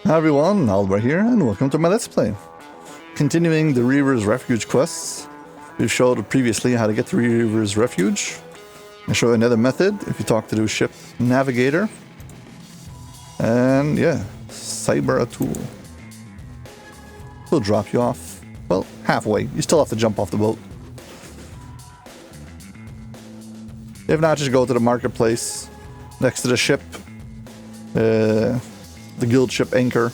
Hi everyone, Aldbar here, and welcome to my Let's Play. Continuing the Reaver's Refuge quests. We've showed previously how to get to Reaver's Refuge. I show another method if you talk to the ship navigator. And yeah, cyber a tool. We'll drop you off, well, halfway. You still have to jump off the boat. If not, just go to the marketplace next to the ship. The guild ship anchor.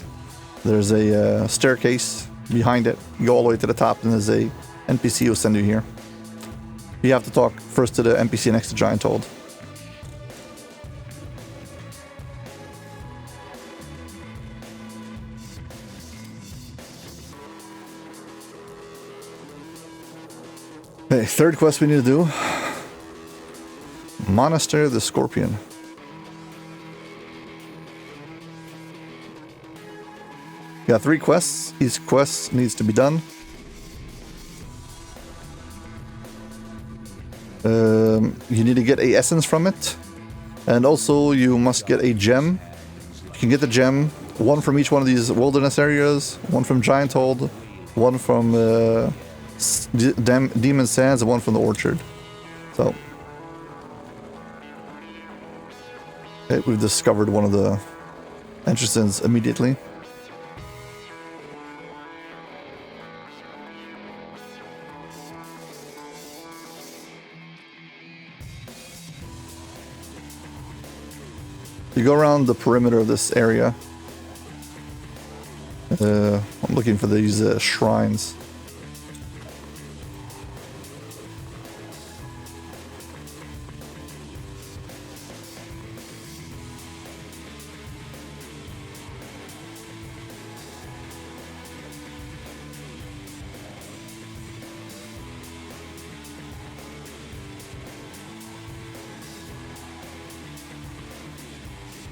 There's a staircase behind it. You go all the way to the top and there's a NPC who'll send you here. You have to talk first to the NPC next to Giant Toad. Okay, third quest we need to do. Monastery of the Scorpion. Got 3 quests. Each quest needs to be done. You need to get a essence from it. And also you must get a gem. You can get the gem, 1 from each one of these wilderness areas, 1 from Giant Toad, 1 from Demon Sands, and 1 from the orchard. So okay, we've discovered one of the entrances immediately. You go around the perimeter of this area. I'm looking for these shrines.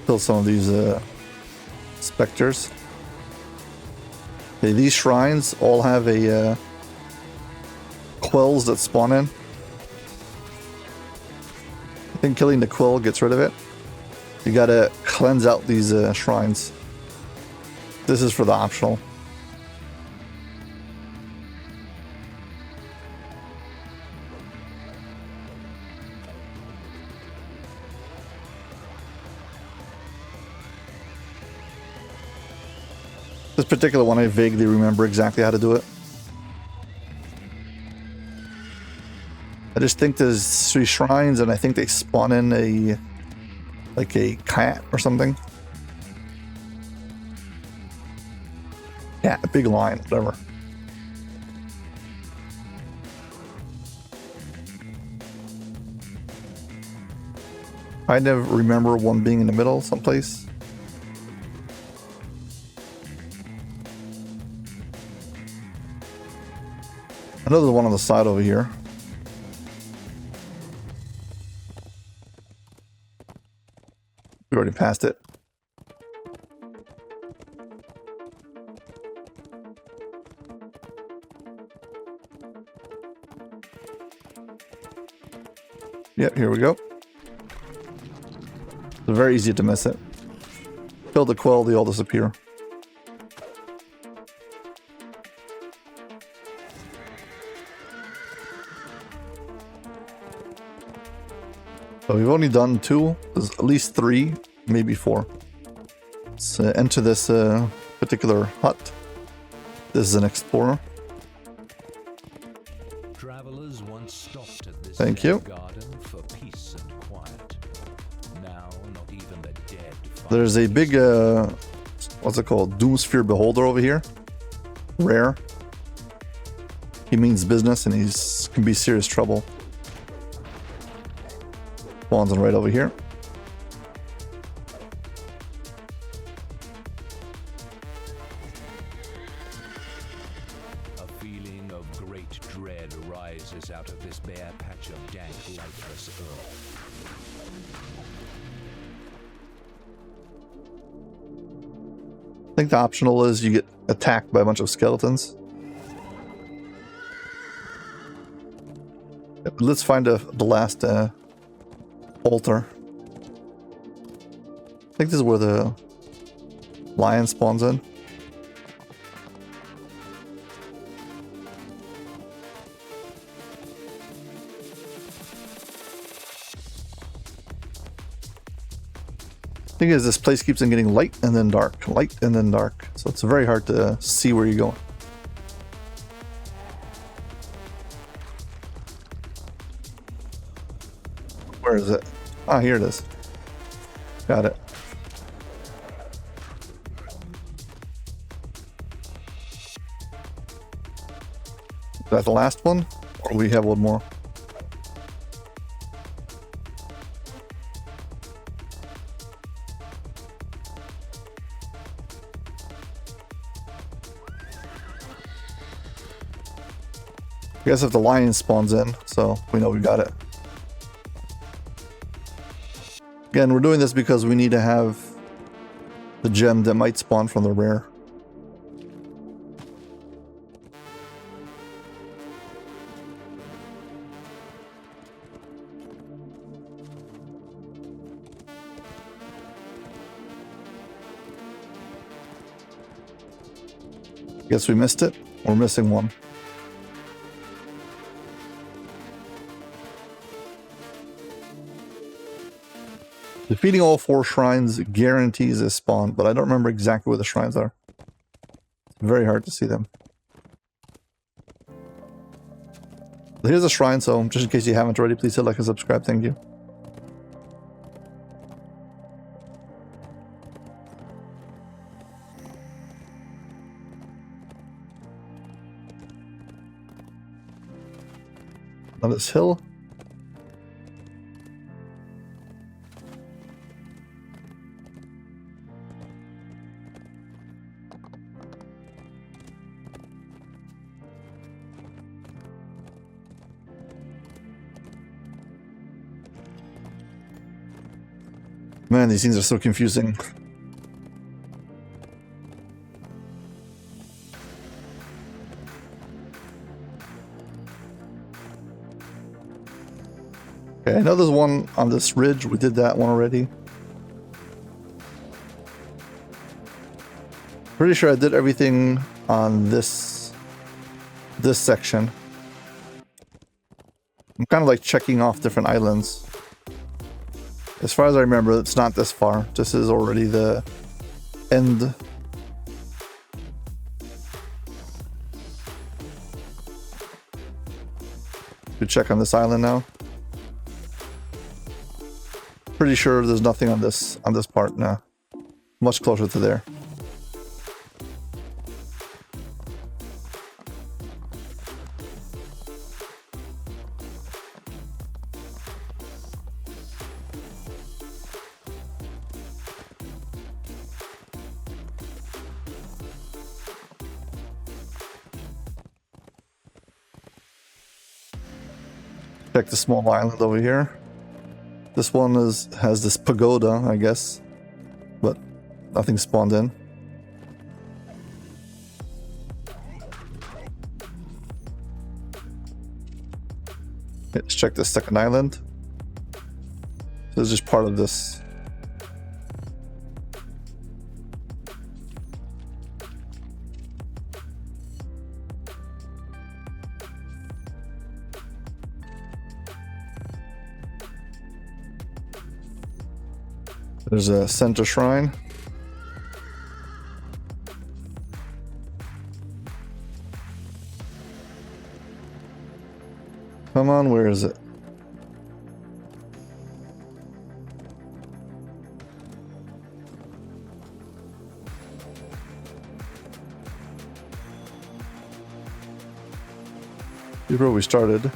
Kill some of these specters. Okay, these shrines all have a quells that spawn in. I think killing the quill gets rid of it. You gotta cleanse out these shrines. This is for the optional. This particular one, I vaguely remember exactly how to do it. I just think there's 3 shrines, and I think they spawn in a cat or something. Yeah, a big lion, whatever. I never remember one being in the middle someplace. Another one on the side over here. We already passed it. Yep, here we go. It's very easy to miss it. Kill the quell, they all disappear. So we've only done 2. There's at least 3, maybe 4. Let's enter this particular hut. This is an explorer. Travelers once stopped at this Thank you. garden for peace and quiet. Now, not even the dead. There's a big, what's it called? Doomsphere Beholder over here. Rare. He means business and he's can be serious trouble. Spawns right over here. A feeling of great dread rises out of this bare patch of dank, lifeless earth. I think the optional is you get attacked by a bunch of skeletons. Let's find the last altar. I think this is where the Lion spawns in. Thing is, this place keeps on getting light and then dark, light and then dark. So it's very hard to see where you're going. Where is it? Ah, here it is. Got it. Is that the last one? Or we have one more? I guess if the lion spawns in, so we know we got it. Again, we're doing this because we need to have the gem that might spawn from the rare. Guess we missed it. We're missing one. Defeating all 4 shrines guarantees a spawn, but I don't remember exactly where the shrines are. It's very hard to see them. Here's a shrine, so just in case you haven't already, please hit like and subscribe. Thank you. On this hill. Man, these things are so confusing. Okay, I know there's one on this ridge. We did that one already. Pretty sure I did everything on this section. I'm kind of like checking off different islands. As far as I remember, it's not this far. This is already the end. Could check on this island now. Pretty sure there's nothing on this part now. Much closer to there. Check the small island over here. This one has this pagoda, I guess, but nothing spawned in. Let's check this second island. This is just part of this. There's a center shrine. Come on, where is it? Here's where we started.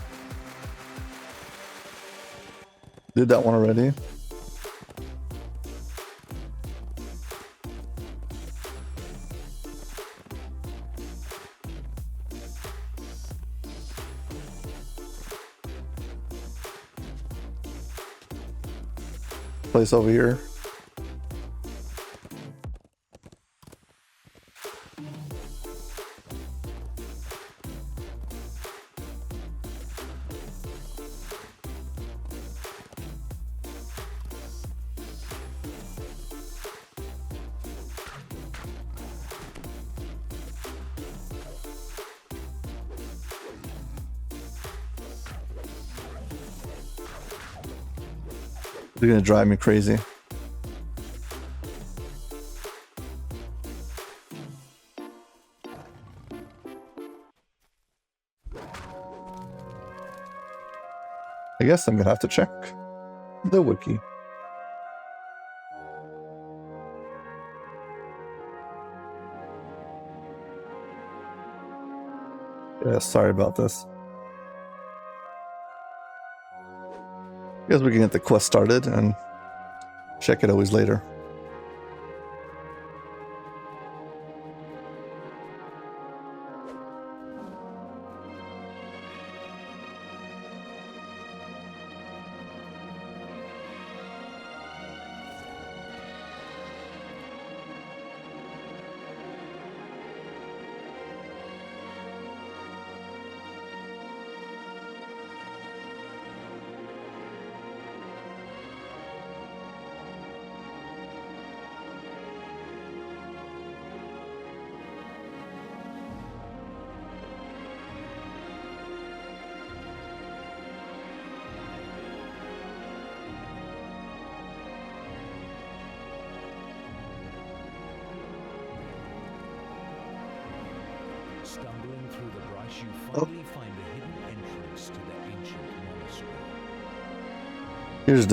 Did that one already. Place over here. They're gonna drive me crazy. I guess I'm gonna have to check the wiki. Yeah, sorry about this. Guess we can get the quest started and check it always later. Stumbling through the brush, you finally find a hidden entrance to the ancient monastery. Here's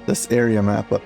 this area map up.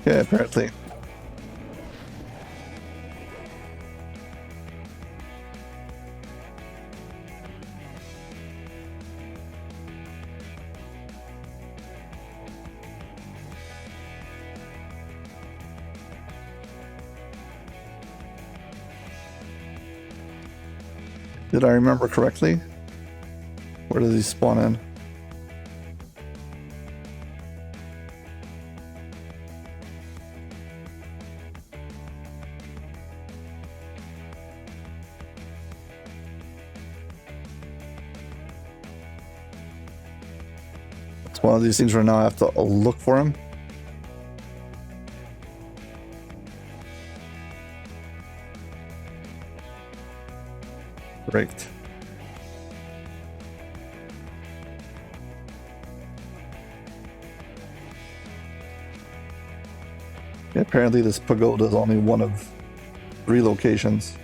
Yeah, apparently. Did I remember correctly? Where does he spawn in? It's one of these things where now I have to look for him. Great. Yeah, apparently this pagoda is only one of 3 locations.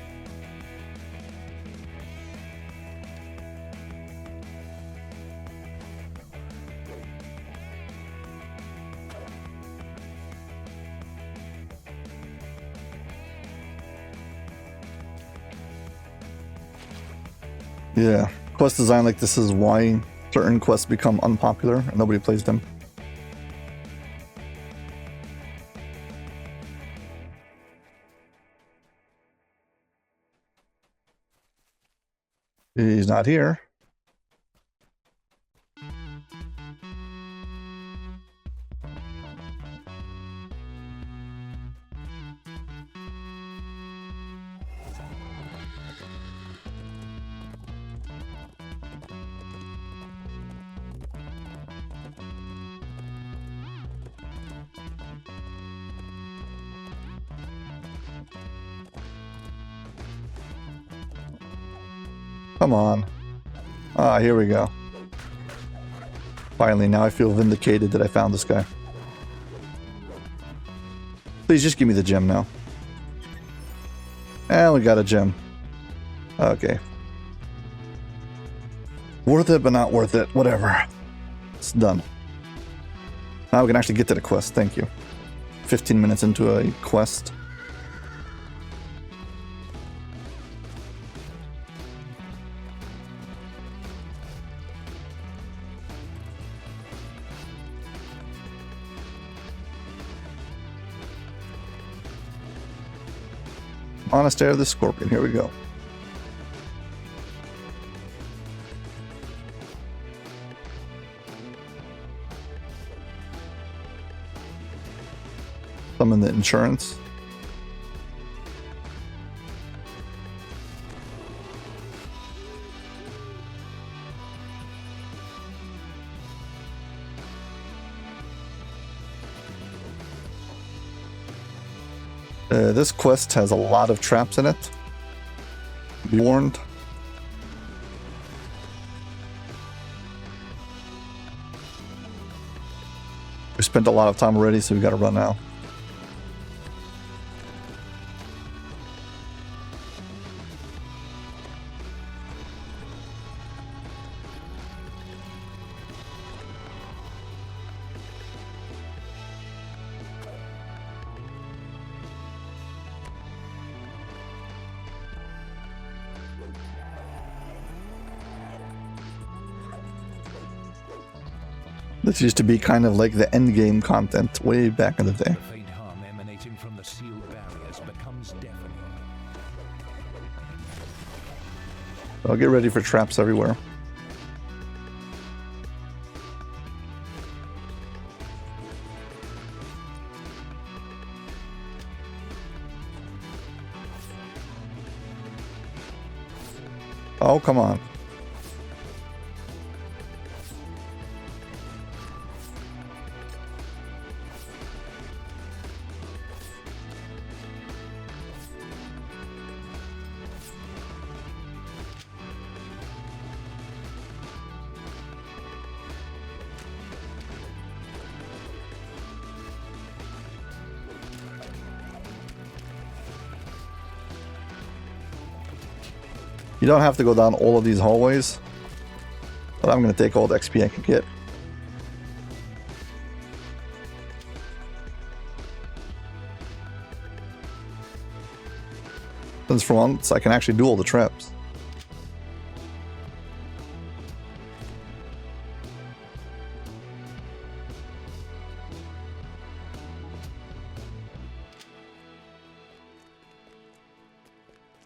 Yeah, quest design like this is why certain quests become unpopular and nobody plays them. He's not here. Come on. Ah, here we go. Finally, now I feel vindicated that I found this guy. Please just give me the gem now. And we got a gem. Okay. Worth it, but not worth it. Whatever. It's done. Now we can actually get to the quest. Thank you. 15 minutes into a quest. Monastery of the Scorpion, here we go. Summon the insurance. This quest has a lot of traps in it. Be warned. We spent a lot of time already, so we gotta run now. This used to be kind of like the end game content way back in the day. The faint hum emanating from the sealed barriers becomes deafening. I'll get ready for traps everywhere. Oh, come on. You don't have to go down all of these hallways, but I'm going to take all the XP I can get. Since for once, I can actually do all the traps.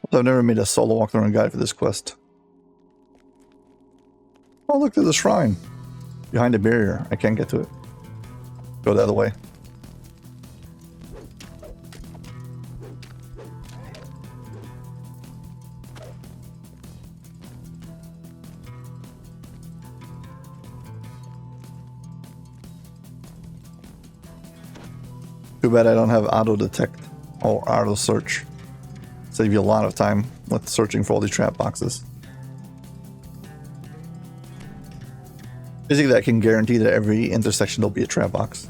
I've never made a solo walkthrough guide for this quest. Oh, look, there's a shrine. Behind a barrier. I can't get to it. Go the other way. Too bad I don't have auto detect or auto search. Save you a lot of time with searching for all these trap boxes. Basically, I can guarantee that every intersection there'll be a trap box.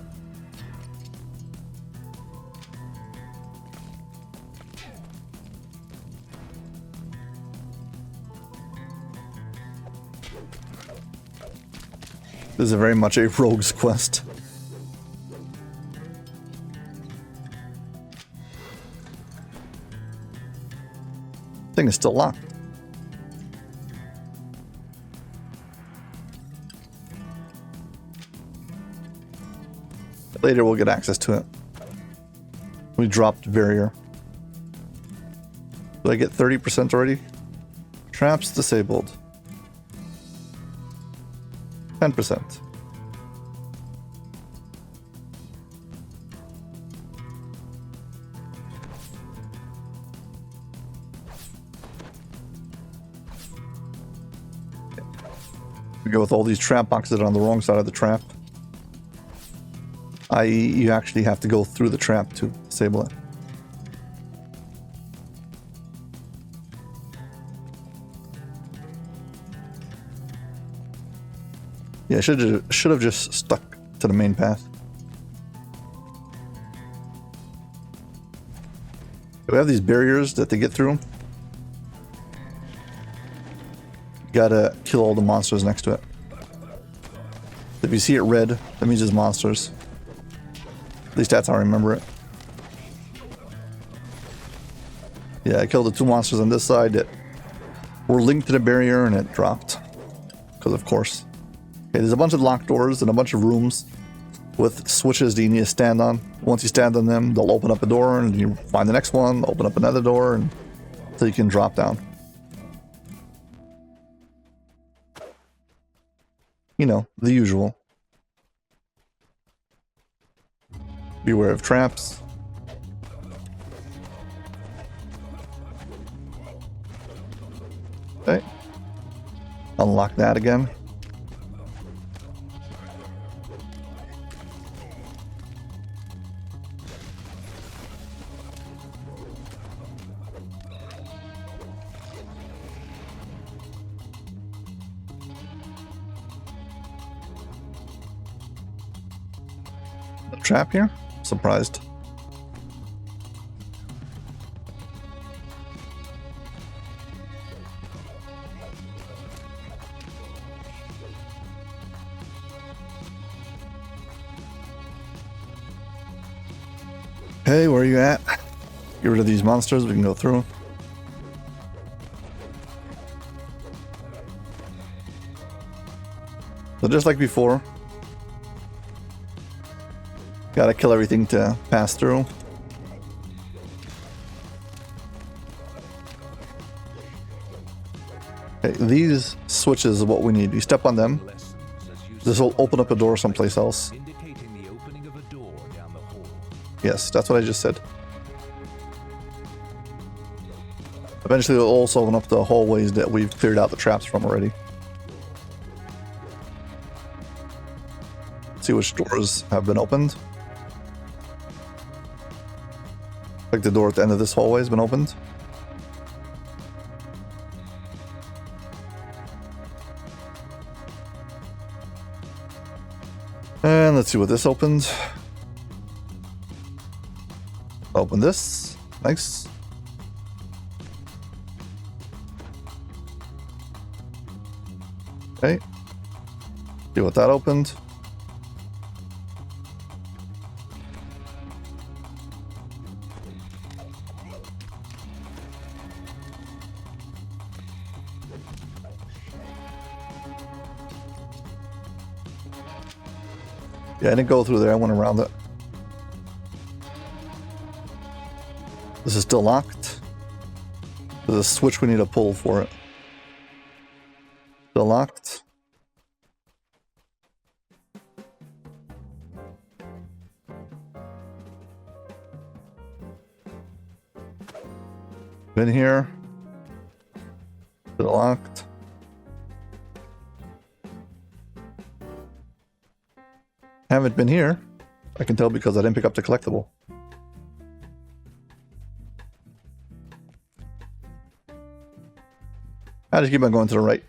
This is very much a rogue's quest. Thing is still locked. Later we'll get access to it. We dropped barrier. Did I get 30% already? Traps disabled. 10%. We go with all these trap boxes that are on the wrong side of the trap. I.e., you actually have to go through the trap to disable it. Yeah, I should have just stuck to the main path. We have these barriers that they get through. Gotta kill all the monsters next to it. If you see it red, that means it's monsters. At least that's how I remember it. Yeah, I killed the 2 monsters on this side that were linked to the barrier and it dropped. Because of course. Okay, there's a bunch of locked doors and a bunch of rooms with switches that you need to stand on. Once you stand on them, they'll open up a door and you find the next one, open up another door, and until you can drop down. You know, the usual. Beware of traps. Okay. Unlock that again. A trap here? Surprised. Hey, where are you at? Get rid of these monsters, we can go through. So just like before, gotta kill everything to pass through. Okay, these switches are what we need. You step on them, this will open up a door someplace else. Yes, that's what I just said. Eventually it'll also open up the hallways that we've cleared out the traps from already. See which doors have been opened. Like the door at the end of this hallway has been opened. And let's see what this opens. Open this. Nice. Okay. See what that opened. Yeah, I didn't go through there. I went around it. This is still locked. There's a switch we need to pull for it. Still locked. Been here. Still locked. Haven't been here. I can tell because I didn't pick up the collectible. I just keep on going to the right.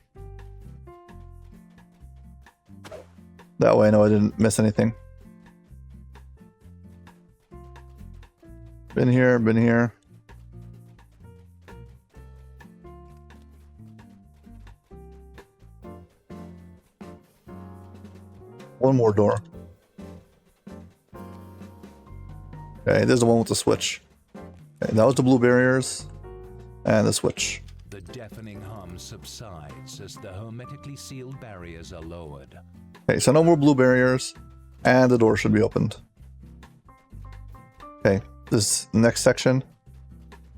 That way I know I didn't miss anything. Been here, been here. One more door. Okay, there's the one with the switch. Okay, that was the blue barriers and the switch. The deafening hum subsides as the hermetically sealed barriers are lowered. Okay, so no more blue barriers, and the door should be opened. Okay, this next section,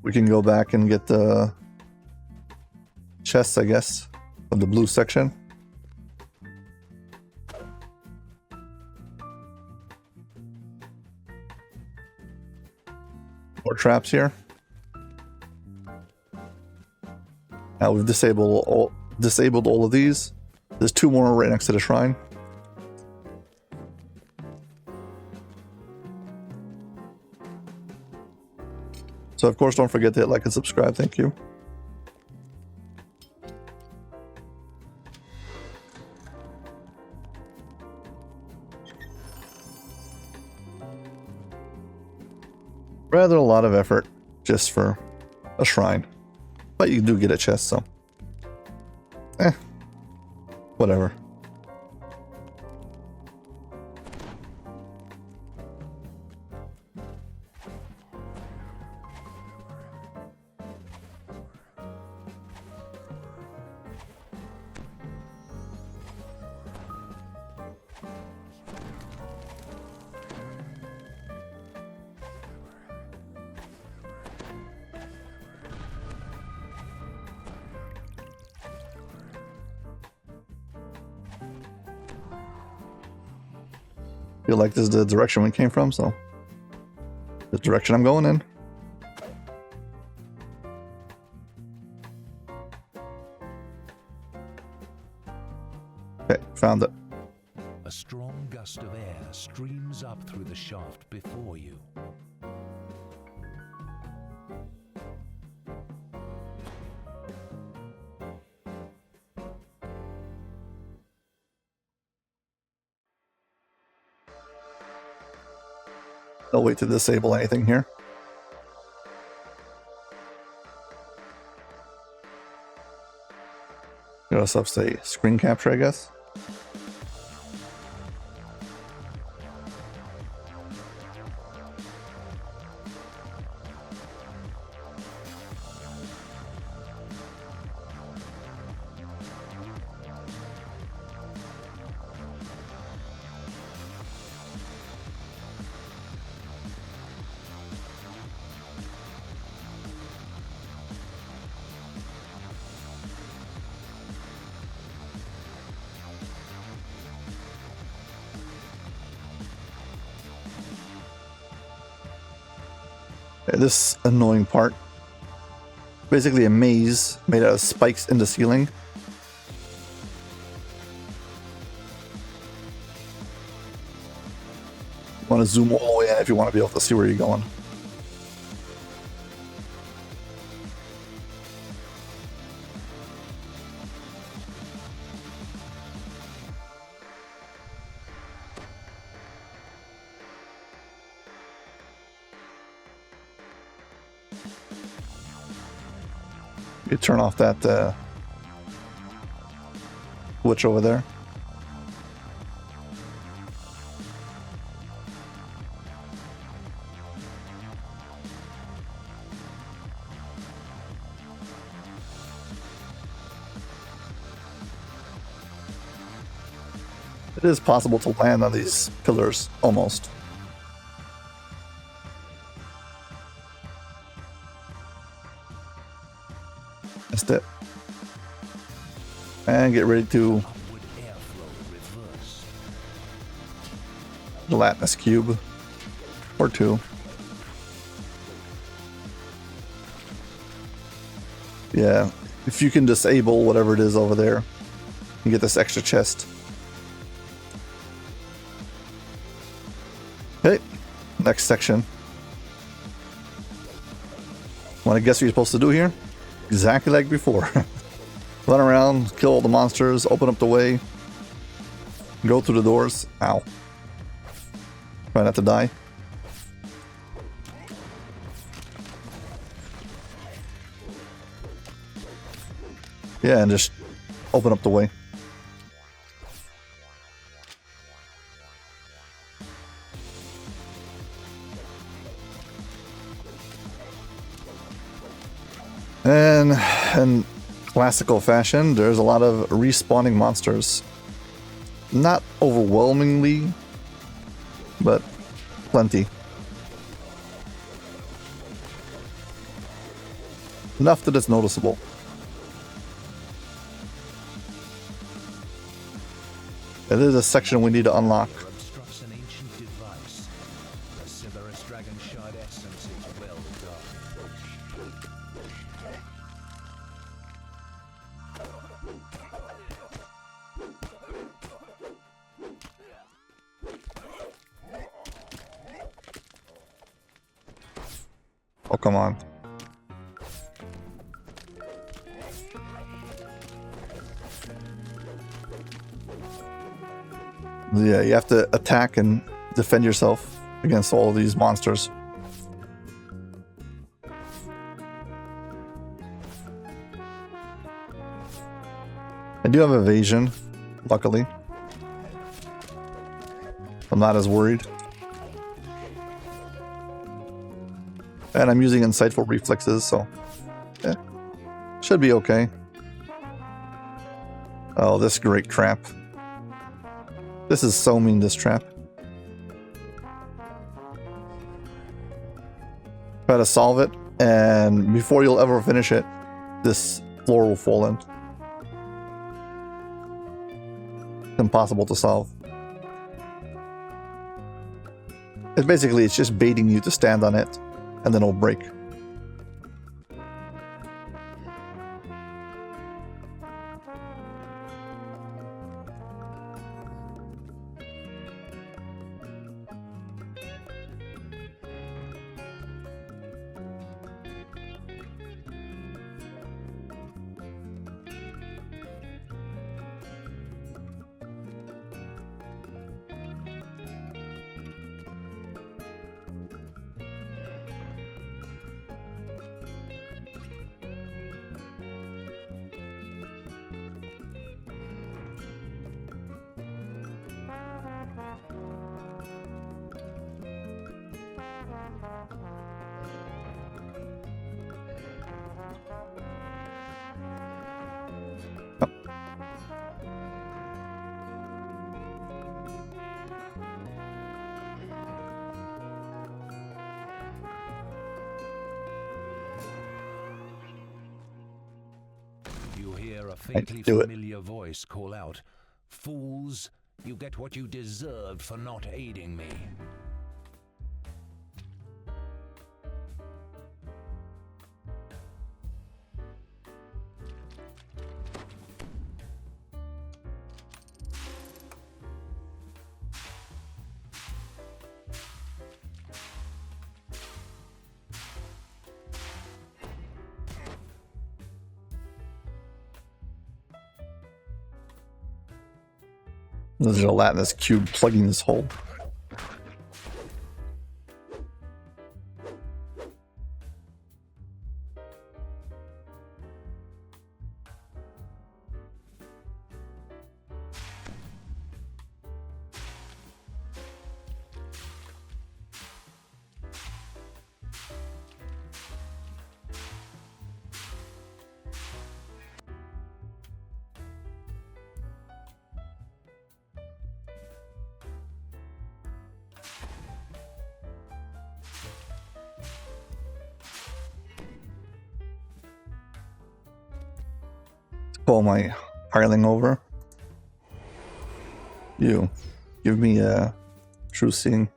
we can go back and get the chests, I guess, of the blue section. More traps here. Now we've disabled all of these. There's 2 more right next to the shrine. So of course, don't forget to hit like and subscribe. Thank you. Rather a lot of effort just for a shrine. But you do get a chest, so. Whatever. Feel like this is the direction we came from, so the direction I'm going in. Okay, found it. A strong gust of air streams up through the shaft before you. I'll wait to disable anything here. Got us up, say, screen capture, I guess. This annoying part. Basically a maze made out of spikes in the ceiling. You want to zoom all the way in if you want to be able to see where you're going. You turn off that switch over there. It is possible to land on these pillars, almost. That's it. And get ready to gelatinous cube or two. Yeah, if you can disable whatever it is over there, you get this extra chest. Okay, next section. Want to guess what you're supposed to do here? Exactly like before. Run around, kill all the monsters, open up the way, go through the doors. Ow. Try not to die. Yeah, and just open up the way. And in classical fashion, there's a lot of respawning monsters. Not overwhelmingly, but plenty. Enough that it's noticeable. It is a section we need to unlock. Obstructs an ancient device. The Siberus dragon shard essence is well Oh, come on. Yeah, you have to attack and defend yourself against all of these monsters. I do have evasion, luckily. I'm not as worried. And I'm using insightful reflexes, so yeah, should be okay. Oh, this great trap. This is so mean, this trap. Try to solve it, and before you'll ever finish it, this floor will fall in. It's impossible to solve. Basically, it's just baiting you to stand on it, and then it'll break. You hear a faintly familiar voice call out, "Fools, you get what you deserved for not aiding me." There's a gelatinous cube plugging this hole. Call my hireling over. You give me a true seeing.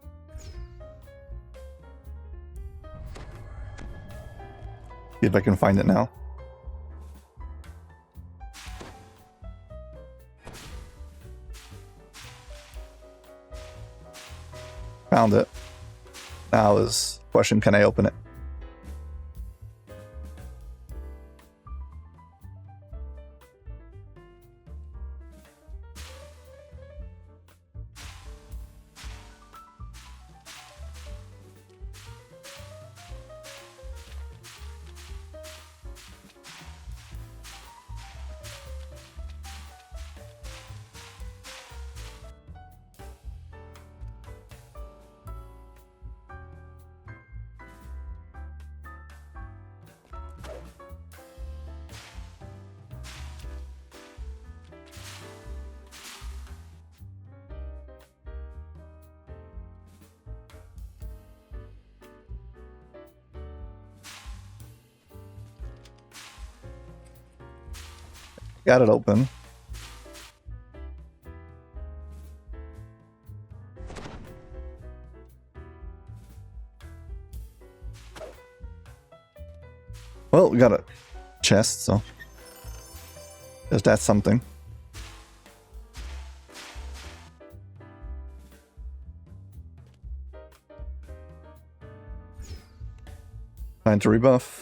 See if I can find it now. Found it. Now is the question, can I open it? Got it open. Well, we got a chest, so guess that's something. Time to rebuff.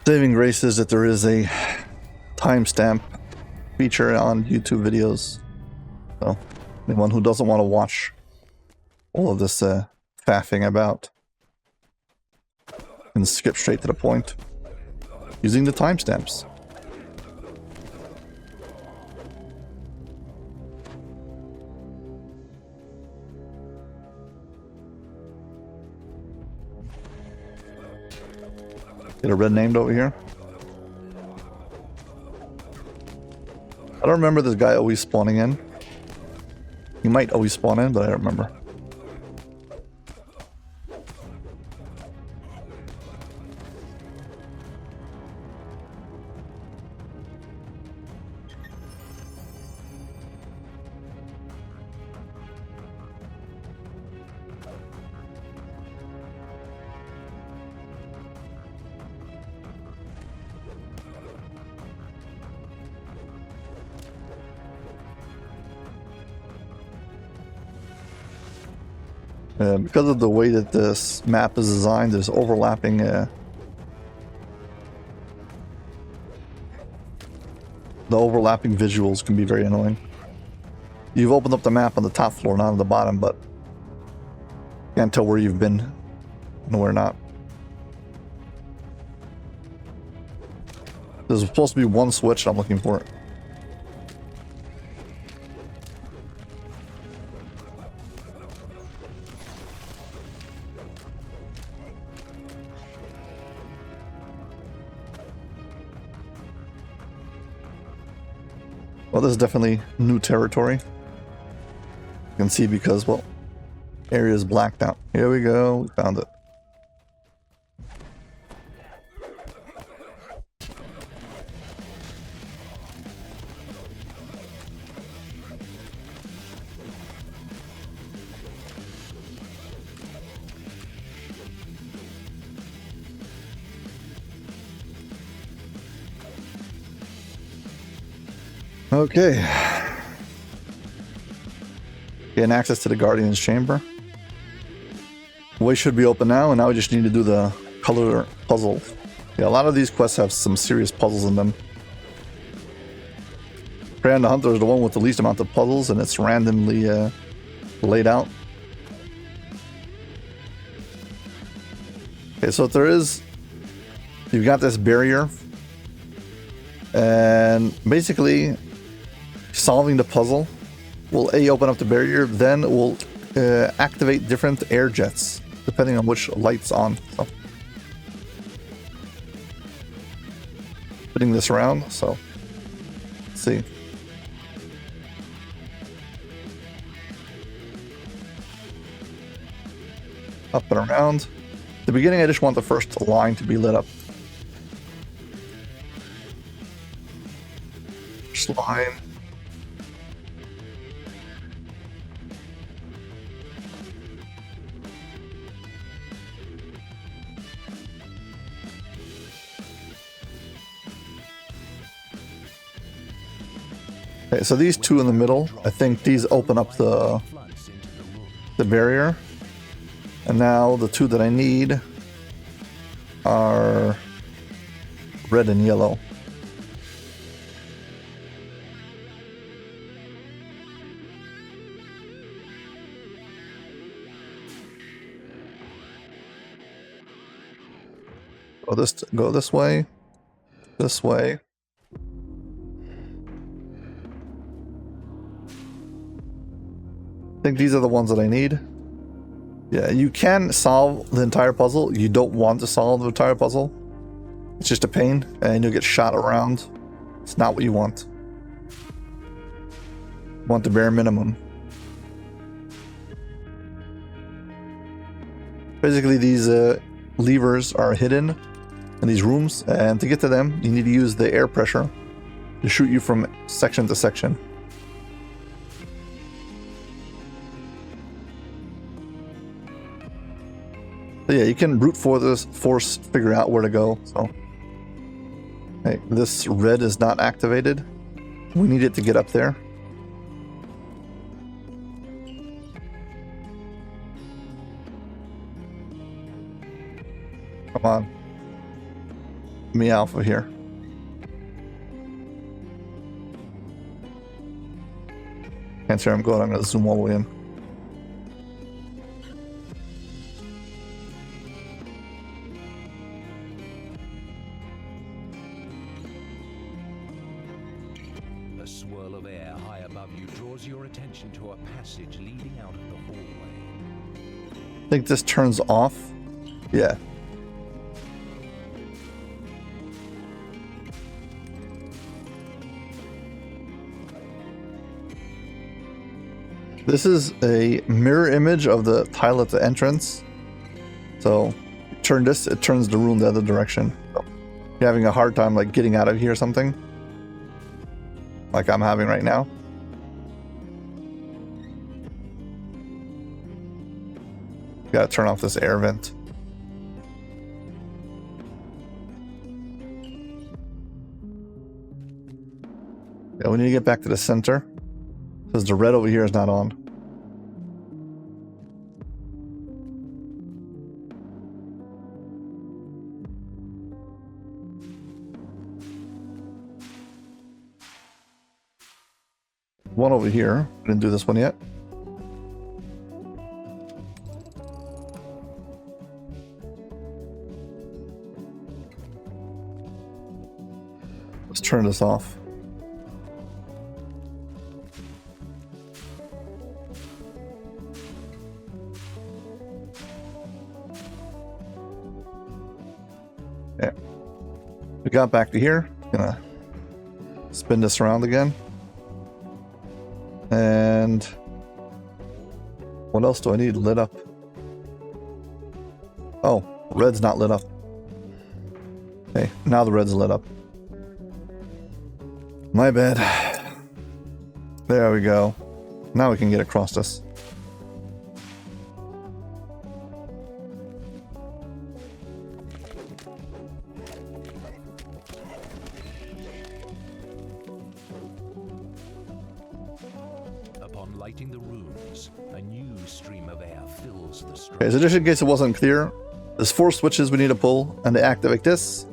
Saving grace is that there is a timestamp feature on YouTube videos. So anyone who doesn't want to watch all of this faffing about can skip straight to the point using the timestamps. Get a red named over here. I don't remember this guy always spawning in. He might always spawn in, but I don't remember. Because of the way that this map is designed, there's overlapping the overlapping visuals can be very annoying. You've opened up the map on the top floor, not on the bottom, but can't tell where you've been and where not. There's supposed to be one switch, I'm looking for it. Well, this is definitely new territory. You can see because, well, area is blacked out. Here we go, we found it. Okay. Getting access to the Guardian's Chamber. Way should be open now, and now we just need to do the color puzzle. Yeah, a lot of these quests have some serious puzzles in them. Prey on the Hunter is the one with the least amount of puzzles, and it's randomly laid out. Okay, so if there is... You've got this barrier. And basically... solving the puzzle will open up the barrier, then will activate different air jets depending on which light's on. So putting this around, so let's see. Up and around. At the beginning, I just want the first line to be lit up. First line. Okay, so these two in the middle, I think these open up the barrier. And now the two that I need are red and yellow. Go this way, this way. I think these are the ones that I need. Yeah, you can solve the entire puzzle. You don't want to solve the entire puzzle. It's just a pain, and you'll get shot around. It's not what you want. You want the bare minimum. Basically, these levers are hidden in these rooms, and to get to them, you need to use the air pressure to shoot you from section to section. So yeah, you can brute force figure out where to go. So, hey, this red is not activated. We need it to get up there. Come on. Me alpha here. Can't see where I'm going. I'm going to zoom all the way in. A swirl of air high above you draws your attention to a passage leading out of the hallway. I think this turns off. Yeah. This is a mirror image of the tile at the entrance. So turn this, it turns the room the other direction. So you're having a hard time like getting out of here or something, like I'm having right now. You gotta turn off this air vent. Yeah, we need to get back to the center because the red over here is not on. one over here. Didn't do this one yet. Let's turn this off. Yeah. We got back to here. Gonna spin this around again. And what else do I need lit up? Oh, red's not lit up. Okay, now the red's lit up. My bad. There we go. Now we can get across this. Upon lighting the runes, a new stream of air fills the structure. Okay, so just in case it wasn't clear, there's 4 switches we need to pull, and they activate this,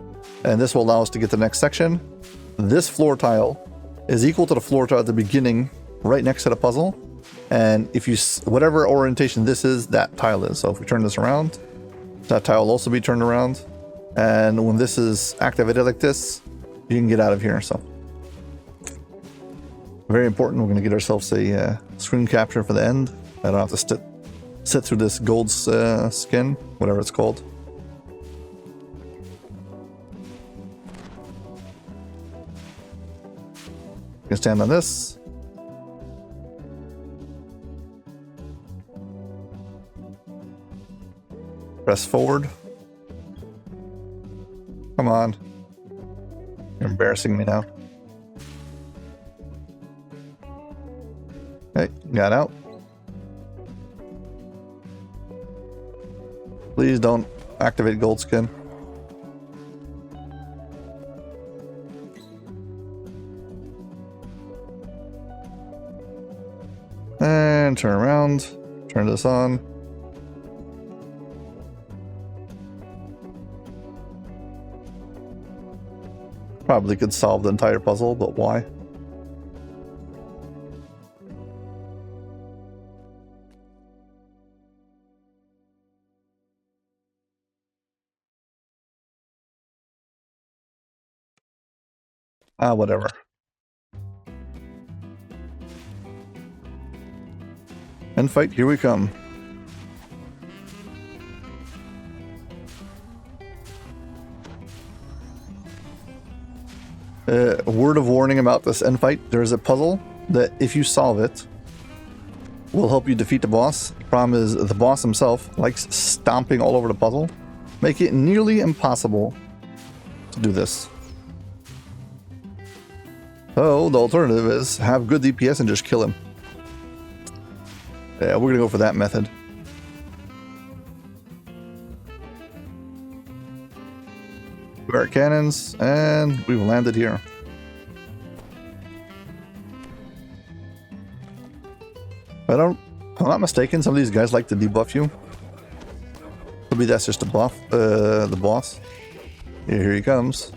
and this will allow us to get to the next section. This floor tile is equal to the floor tile at the beginning, right next to the puzzle, and if you, whatever orientation this is, that tile is. So if we turn this around, that tile will also be turned around, and when this is activated like this, you can get out of here. So very important. We're going to get ourselves a screen capture for the end. I don't have to sit through this gold skin, whatever it's called. You can stand on this. Press forward. Come on. You're embarrassing me now. Okay, got out. Please don't activate gold skin. And turn around. Turn this on. Probably could solve the entire puzzle, but why? Whatever. And fight, here we come. A word of warning about this end fight. There is a puzzle that if you solve it will help you defeat the boss. The problem is the boss himself likes stomping all over the puzzle, make it nearly impossible to do this. So the alternative is have good DPS and just kill him. Yeah, we're gonna go for that method. Our cannons, and we've landed here. If I'm not mistaken, some of these guys like to debuff you. Maybe that's just a buff, the boss. Yeah, here he comes.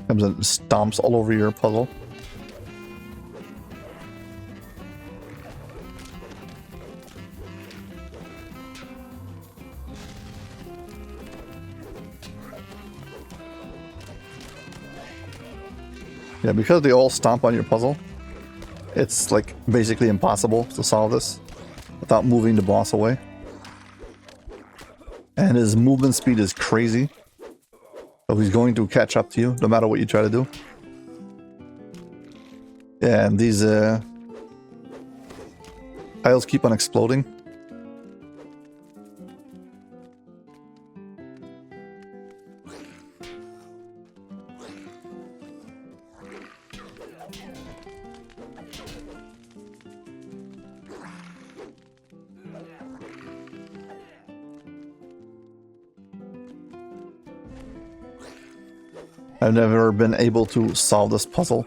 Comes and stomps all over your puzzle. Yeah, because they all stomp on your puzzle, it's like basically impossible to solve this without moving the boss away. And his movement speed is crazy. So he's going to catch up to you no matter what you try to do. Yeah, and these tiles keep on exploding. I've never been able to solve this puzzle.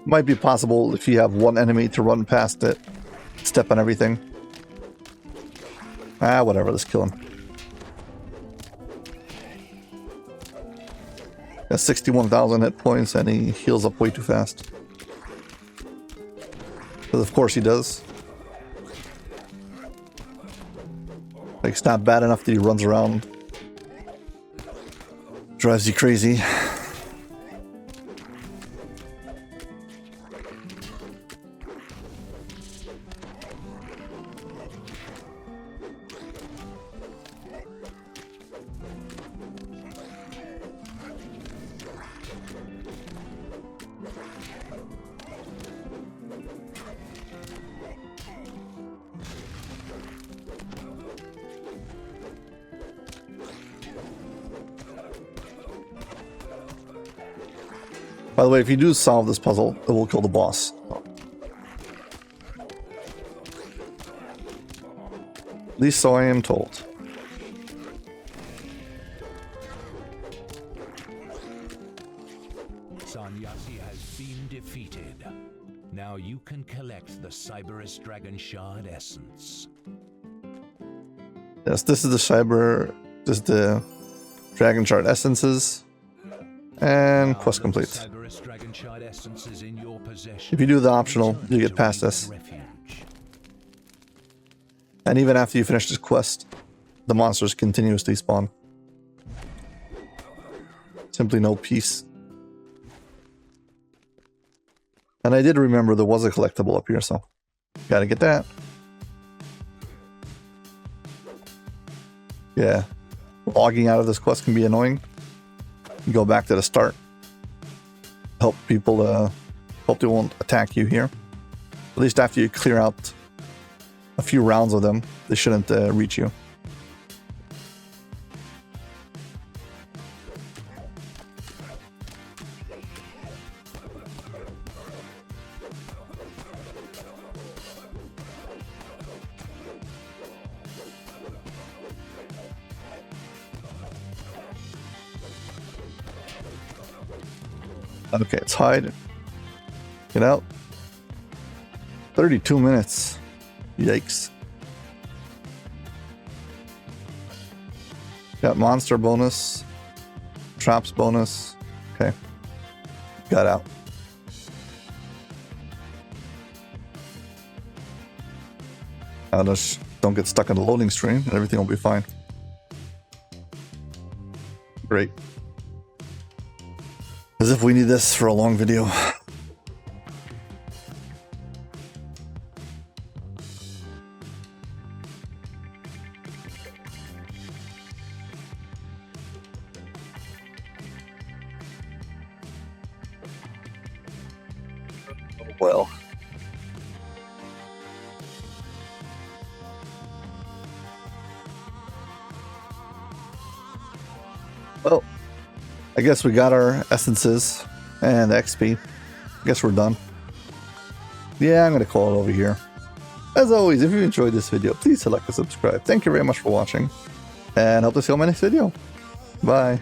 Might be possible if you have one enemy to run past it, step on everything. Ah, whatever, let's kill him. Got 61,000 hit points and he heals up way too fast. Because of course he does. Like, it's not bad enough that he runs around. Drives you crazy. By the way, if you do solve this puzzle, it will kill the boss. At least so I am told. Sanyasi has been defeated. Now you can collect the Cyberus Dragon Shard Essence. Yes, this is the Dragon Shard Essences. And quest complete. If you do the optional, you get past this. And even after you finish this quest, the monsters continuously spawn. Simply no peace. And I did remember there was a collectible up here, so gotta get that. Yeah, logging out of this quest can be annoying. Go back to the start. Help people, hope they won't attack you here. At least after you clear out a few rounds of them, they shouldn't reach you. Okay, let's hide. Get out. 32 minutes. Yikes. Got monster bonus. Traps bonus. Okay. Got out. Now just don't get stuck in the loading screen and everything will be fine. Great. As if we need this for a long video. Well. Well. I guess we got our essences and XP. I guess we're done. Yeah, I'm going to call it over here. As always, if you enjoyed this video, please select and subscribe. Thank you very much for watching. And hope to see you on my next video. Bye.